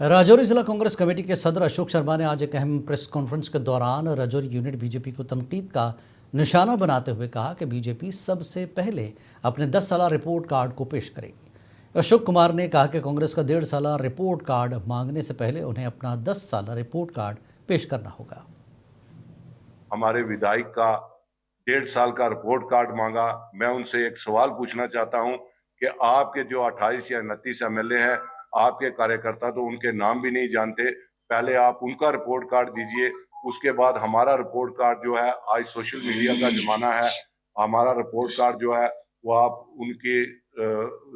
राजौरी जिला कांग्रेस कमेटी के सदर अशोक शर्मा ने आज एक अहम प्रेस कॉन्फ्रेंस के दौरान राजौरी यूनिट बीजेपी को तनकीद का निशाना बनाते हुए कहा कि बीजेपी सबसे पहले अपने 10 साला रिपोर्ट कार्ड को पेश करेगी। अशोक कुमार ने कहा कि कांग्रेस का 1.5 साला रिपोर्ट कार्ड मांगने से पहले उन्हें अपना 10 साला रिपोर्ट कार्ड पेश करना होगा। हमारे विधायक का 1.5 साल का रिपोर्ट कार्ड मांगा। मैं उनसे एक सवाल पूछना चाहता हूं कि आपके जो 28 या 29 एमएलए हैं, आपके कार्यकर्ता तो उनके नाम भी नहीं जानते। पहले आप उनका रिपोर्ट कार्ड दीजिए, उसके बाद हमारा रिपोर्ट कार्ड जो है, आज सोशल मीडिया का जमाना है, हमारा रिपोर्ट कार्ड जो है वो आप उनके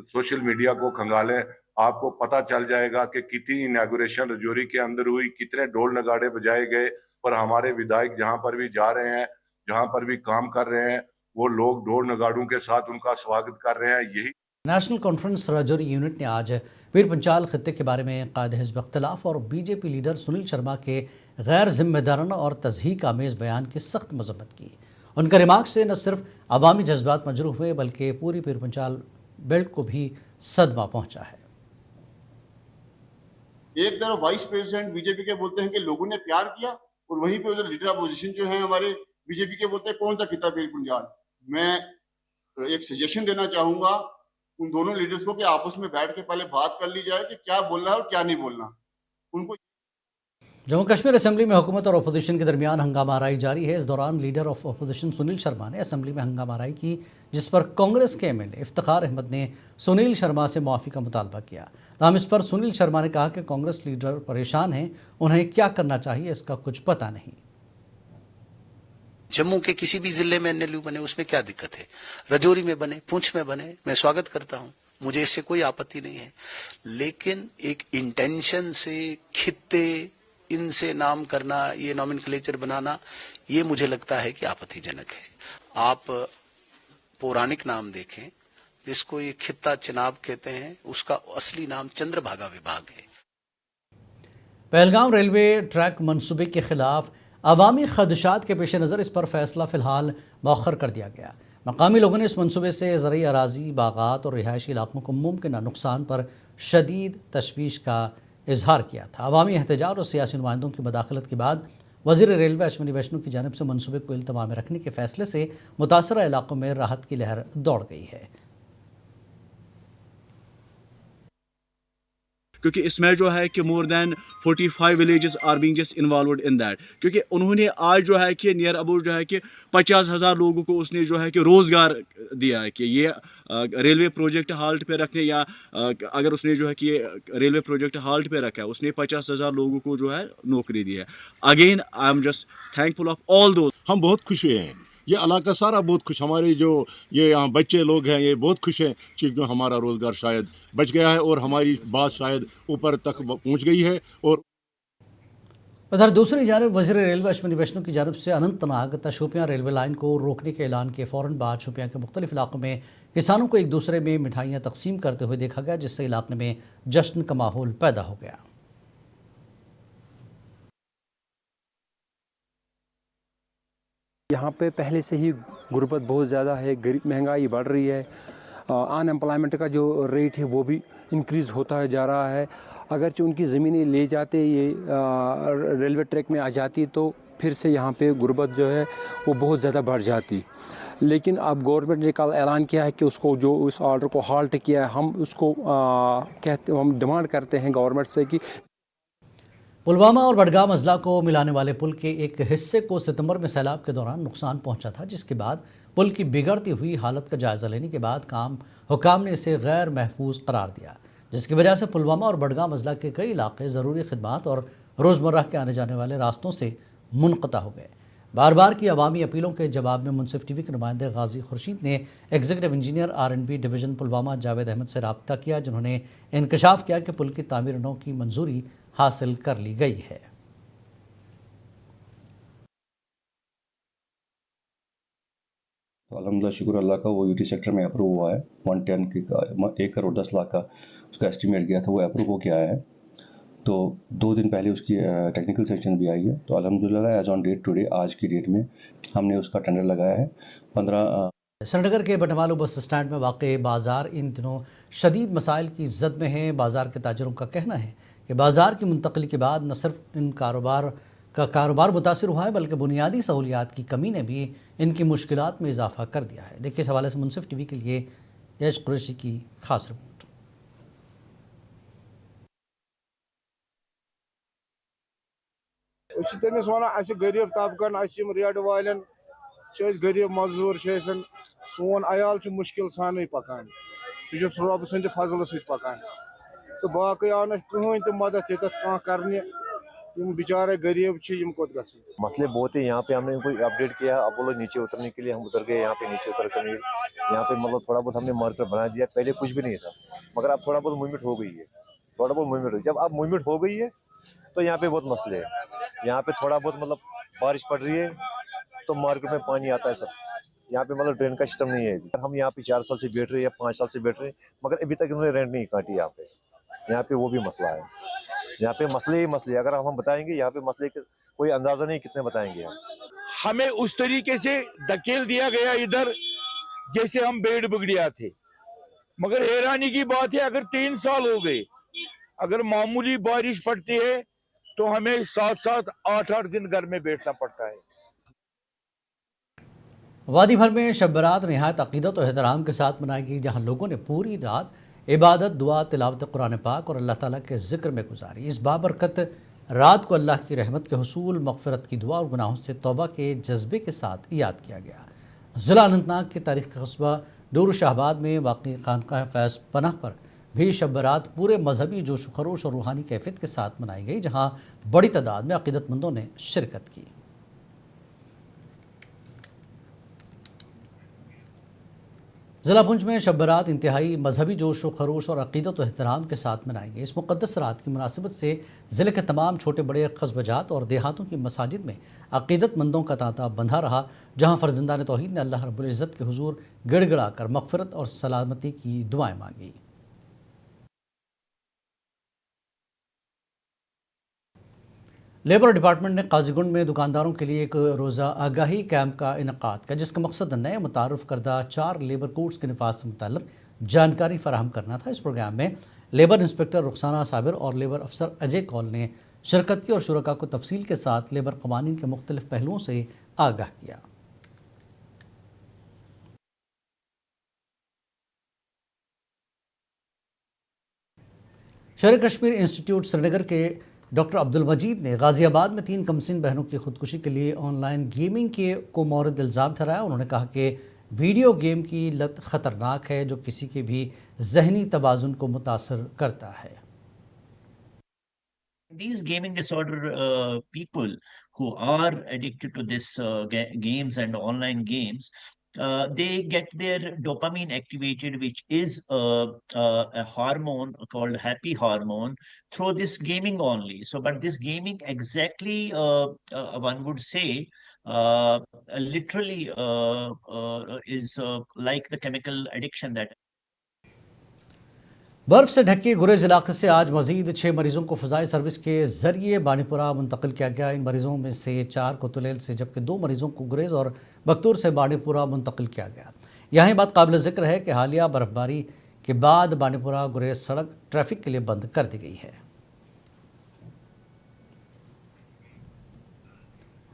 सोशल मीडिया को खंगालें, आपको पता चल जाएगा कि कितनी इनॉग्रेशन राजौरी के अंदर हुई, कितने ढोल नगाड़े बजाए गए। पर हमारे विधायक जहां पर भी जा रहे हैं, जहां पर भी काम कर रहे हैं, वो लोग ढोल नगाड़ों के साथ उनका स्वागत कर रहे हैं। यही नेशनल कॉन्फ्रेंस राजौरी यूनिट ने आज पीर पंचाल खत्ते के बारे में कायदे हिज़्ब इख्तिलाफ और बीजेपी लीडर सुनील शर्मा के गैर जिम्मेदाराना और तज़हीक आमेज़ बयान की सख्त मजम्मत की। उनका रिमार्क से न सिर्फ अवामी जज्बात मजरूह हुए बल्कि पूरी पीर पंचाल बेल्ट को भी सदमा पहुंचा है। एक तरफ वाइस प्रेसिडेंट बीजेपी के बोलते हैं कि लोगों ने प्यार किया, और वहीं पे उधर लीडर अपोजिशन जो है हमारे बीजेपी के बोलते हैं कौन सा किताब पीर पंचाल। मैं एक सजेशन देना चाहूंगा उन दोनों लीडर्स को कि आपस में बैठ के पहले बात कर ली जाए कि क्या बोलना है और क्या नहीं बोलना उनको। जम्मू कश्मीर असेंबली में हुकूमत और अपोजिशन के दरमियान हंगामा आराई जारी है। इस दौरान leader of opposition Sunil Sharma ने असेंबली में हंगामा आराई की, जिस पर कांग्रेस के एमएलए इफ्तिखार अहमद ने सुनील शर्मा से मुआफ़ी का मुतालबा किया। ताहम इस पर सुनील शर्मा ने कहा कि कांग्रेस लीडर परेशान हैं, उन्हें क्या करना चाहिए इसका कुछ पता नहीं। जम्मू के किसी भी जिले में एनएलयू बने, उसमें क्या दिक्कत है? राजौरी में बने, पुंछ में बने, मैं स्वागत करता हूं, मुझे इससे कोई आपत्ति नहीं है। लेकिन एक इंटेंशन से खित्ते इनसे नाम करना, ये नॉमेनक्लेचर बनाना, ये मुझे लगता है कि आपत्तिजनक है। आप पौराणिक नाम देखें, जिसको ये खित्ता चिनाब कहते हैं, उसका असली नाम चंद्रभागा विभाग है। पहलगाम रेलवे ट्रैक मनसूबे के खिलाफ अवामी खदशात के पेश नज़र इस पर फैसला फ़िलहाल मौखर कर दिया गया। मकामी लोगों ने इस मनसूबे से ज़रई अराजी, बागात और रिहायशी इलाकों को मुमकिन नुकसान पर शदीद तशवीश का इजहार किया था। अवामी एहतजाज और सियासी नुमाइंदों की मदाखलत के बाद वज़ीर रेलवे अश्विनी वैष्णो की जानिब से मनसूबे को इल्तवा में रखने के फैसले से मुतासरा इलाकों में राहत की लहर दौड़ गई है, क्योंकि इसमें जो है कि more than 45 villages are being just involved in that. क्योंकि उन्होंने आज जो है कि नियर अबाउट जो है कि 50,000 लोगों को उसने जो है कि रोज़गार दिया है कि ये रेलवे प्रोजेक्ट हाल्ट पे रखने, या अगर उसने जो है कि रेलवे प्रोजेक्ट हाल्ट पे रखा है, उसने 50,000 लोगों को जो है नौकरी दी है। Again I am just thankful of all दोस्त। हम बहुत खुश हुए हैं, ये इलाका सारा बहुत खुश, हमारे जो ये यहाँ बच्चे लोग हैं ये बहुत खुश हैं कि हमारा रोज़गार शायद बच गया है और हमारी बात शायद ऊपर तक पहुँच गई है। और उधर दूसरी जानब वज़ीर रेलवे अश्विनी वैष्णो की जानब से अनंतनाग शोपियां रेलवे लाइन को रोकने के ऐलान के फ़ौरन बाद शोपियां के मुख्तलिफ इलाकों में किसानों को एक दूसरे में मिठाइयाँ तकसीम करते हुए देखा गया, जिससे इलाके में जश्न का माहौल पैदा हो गया। यहाँ पे पहले से ही गुर्बत बहुत ज़्यादा है, महंगाई बढ़ रही है, अनएम्प्लॉयमेंट का जो रेट है वो भी इंक्रीज़ होता जा रहा है। अगरचे उनकी ज़मीनें ले जाते, ये रेलवे ट्रैक में आ जाती, तो फिर से यहाँ पे गुर्बत जो है वो बहुत ज़्यादा बढ़ जाती। लेकिन अब गवर्नमेंट ने कल ऐलान किया है कि उसको जो उस ऑर्डर को हाल्ट किया है, हम उसको हम डिमांड करते हैं गवर्नमेंट से कि पुलवामा और बडगाम अजला को मिलाने वाले पुल के एक हिस्से को सितंबर में सैलाब के दौरान नुकसान पहुंचा था, जिसके बाद पुल की बिगड़ती हुई हालत का जायज़ा लेने के बाद हुकाम ने इसे गैर महफूज करार दिया, जिसकी वजह से पुलवामा और बडगाम अजला के कई इलाके ज़रूरी खिदमात और रोज़मर्रा के आने जाने वाले रास्तों से मुनक़ता हो गए। बार बार की अवामी अपीलों के जवाब में मुनसिफ टीवी के नुमाइंदे गाजी खुर्शीद ने executive engineer R&B division Pulwama Javed Ahmad से रब्ता किया, जिन्होंने इंकशाफ किया कि पुल की तामीर नौ की मंजूरी हासिल कर ली गई है। तो अल्हम्दुलिल्लाह शुक्र अल्लाह का, वो यूटी सेक्टर में अप्रूव हुआ है। 1 करोड़ 10 लाख का उसका एस्टीमेट गया था, वो अप्रूव हो के आया है। तो 2 दिन पहले उसकी टेक्निकल सेक्शन भी आई है। तो अल्हम्दुलिल्लाह एज ऑन डेट टुडे, आज की डेट में हमने उसका टेंडर लगाया है। 15 श्रीनगर के बटमालू बस स्टैंड में वाक़ बाज़ार इन दिनों शदीद मसाइल की जद में है। बाज़ार के ताजरों का कहना है کہ بازار کی منتقلی کے بعد نہ صرف ان کاروبار متاثر ہوا ہے بلکہ بنیادی سہولیات کی کمی نے بھی ان کی مشکلات میں اضافہ کر دیا ہے۔ دیکھیے اس حوالے سے منصف ٹی وی کے لیے یش قریشی کی خاص رپورٹ۔ تمس ونان غریب طبقن ریڈ والن غریب مزدور سون عیال مشکل سانے پکان سہ رب سند فضل ست پکان تو باقی آو کہین تہ مدد یتھ کرنے بیچارے غریب کوت گھن مسئلے بہت ہے یہاں پہ ہم نے ان کو اپڈیٹ کیا اب بولو نیچے اترنے کے لیے ہم اتر گئے یہاں پہ نیچے اتر کر یہاں پہ مطلب تھوڑا بہت ہم نے مارکر بنا دیا پہلے کچھ بھی نہیں تھا مگر اب تھوڑا بہت موومنٹ ہو گئی ہے تھوڑا بہت موومنٹ ہوئی جب اب موومنٹ ہو گئی ہے تو یہاں پہ بہت مسئلے ہیں یہاں پہ تھوڑا بہت مطلب بارش پڑ رہی ہے تو مارکیٹ میں پانی آتا ہے سب یہاں پہ مطلب ڈرین کا سسٹم نہیں ہے ہم یہاں پہ 4 سال سے بیٹھ رہے ہیں یا 5 سال سے بیٹھ رہے ہیں مگر ابھی تک انہوں نے رینٹ نہیں کاٹی یہاں پہ وہ بھی مسئلہ ہے یہاں پہ مسئلے ہی مسئلے اگر ہم بتائیں گے یہاں پہ مسئلے کوئی اندازہ نہیں کتنے بتائیں گے ہمیں اس طریقے سے دھکیل دیا گیا ادھر جیسے ہم بیڑ بگڑیا تھے مگر حیرانی کی بات ہے اگر 3 سال ہو گئے اگر معمولی بارش پڑتی ہے تو ہمیں 7 8 دن گھر میں بیٹھنا پڑتا ہے۔ وادی بھر میں شب برات نہایت عقیدت و احترام کے ساتھ منائی گئی جہاں لوگوں نے پوری رات عبادت دعا تلاوت قرآن پاک اور اللہ تعالیٰ کے ذکر میں گزاری۔ اس بابرکت رات کو اللہ کی رحمت کے حصول مغفرت کی دعا اور گناہوں سے توبہ کے جذبے کے ساتھ یاد کیا گیا۔ ضلع اننت ناگ کے تاریخی قصبہ ڈور شاہباد میں واقع خانقاہ فیض پناہ پر بھی شب برات پورے مذہبی جوش و خروش اور روحانی کیفیت کے ساتھ منائی گئی جہاں بڑی تعداد میں عقیدت مندوں نے شرکت کی۔ ضلع پنچ میں شب برات انتہائی مذہبی جوش و خروش اور عقیدت و احترام کے ساتھ منائی گئی۔ اس مقدس رات کی مناسبت سے ضلع کے تمام چھوٹے بڑے قصبہ جات اور دیہاتوں کی مساجد میں عقیدت مندوں کا تانتا بندھا رہا جہاں فرزندان توحید نے اللہ رب العزت کے حضور گڑ گڑا کر مغفرت اور سلامتی کی دعائیں مانگی۔ لیبر ڈپارٹمنٹ نے قاضی گنڈ میں دکانداروں کے لیے ایک روزہ آگاہی کیمپ کا انعقاد کیا جس کا مقصد نئے متعارف کردہ 4 لیبر کوڈز کے نفاذ سے متعلق جانکاری فراہم کرنا تھا۔ اس پروگرام میں لیبر انسپکٹر رخسانہ صابر اور لیبر افسر اجے کول نے شرکت کی اور شرکاء کو تفصیل کے ساتھ لیبر قوانین کے مختلف پہلوؤں سے آگاہ کیا۔ شہر کشمیر انسٹیٹیوٹ سری نگر کے ڈاکٹر عبد المجید نے غازی آباد میں 3 کمسن بہنوں کی خودکشی کے لیے آن لائن گیمنگ کو مورد الزام ٹھہرایا۔ انہوں نے کہا کہ ویڈیو گیم کی لت خطرناک ہے جو کسی کے بھی ذہنی توازن کو متاثر کرتا ہے۔ These gaming disorder people who are addicted to this games and online games, they get their dopamine activated, which is a hormone called happy hormone, through this gaming only. So, but this gaming exactly, one would say, literally is like the chemical addiction that. برف سے ڈھکے گریز علاقے سے آج مزید 6 مریضوں کو فضائی سروس کے ذریعے بانڈی پورہ منتقل کیا گیا۔ ان مریضوں میں سے 4 کو تلیل سے جبکہ 2 مریضوں کو گریز اور بختور سے بانڈی پورہ منتقل کیا گیا۔ یہاں بات قابل ذکر ہے کہ حالیہ برف باری کے بعد بانڈی پورہ گریز سڑک ٹریفک کے لیے بند کر دی گئی ہے۔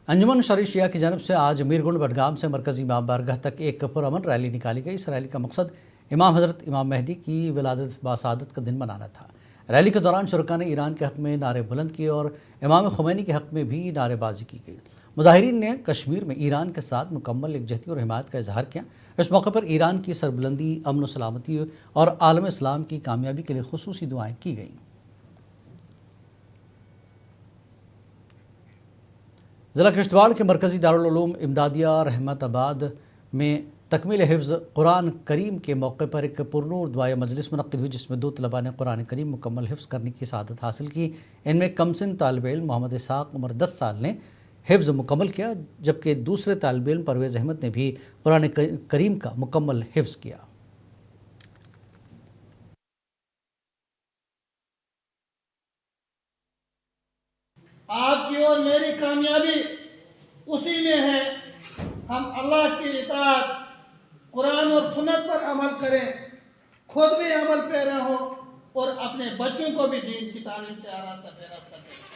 انجمن شرعی شیعہ کی جانب سے آج میرگنڈ بڈگام سے مرکزی امام بارگاہ تک ایک پرامن ریلی نکالی گئی۔ اس ریلی کا مقصد امام حضرت امام مہدی کی ولادت باسعادت کا دن منانا تھا۔ ریلی کے دوران شرکاء نے ایران کے حق میں نعرے بلند کیے اور امام خمینی کے حق میں بھی نعرے بازی کی گئی۔ مظاہرین نے کشمیر میں ایران کے ساتھ مکمل یکجہتی اور حمایت کا اظہار کیا۔ اس موقع پر ایران کی سربلندی، امن و سلامتی اور عالم اسلام کی کامیابی کے لیے خصوصی دعائیں کی گئیں۔ ضلع کشتواڑ کے مرکزی دارالعلوم امدادیہ رحمت آباد میں تکمیل حفظ قرآن کریم کے موقع پر ایک پرنور دعائے مجلس منعقد ہوئی جس میں 2 طلباء نے قرآن کریم مکمل حفظ کرنے کی سعادت حاصل کی۔ ان میں کمسن طالب علم محمد اسحاق عمر 10 سال نے حفظ مکمل کیا جبکہ دوسرے طالب علم پرویز احمد نے بھی قرآن کریم کا مکمل حفظ کیا۔ آپ کی اور میری کامیابی اسی میں ہے ہم اللہ کی اطاعت قرآن اور سنت پر عمل کریں، خود بھی عمل پیرا ہو اور اپنے بچوں کو بھی دین کی تعلیم سے آراستہ بے راستہ کریں.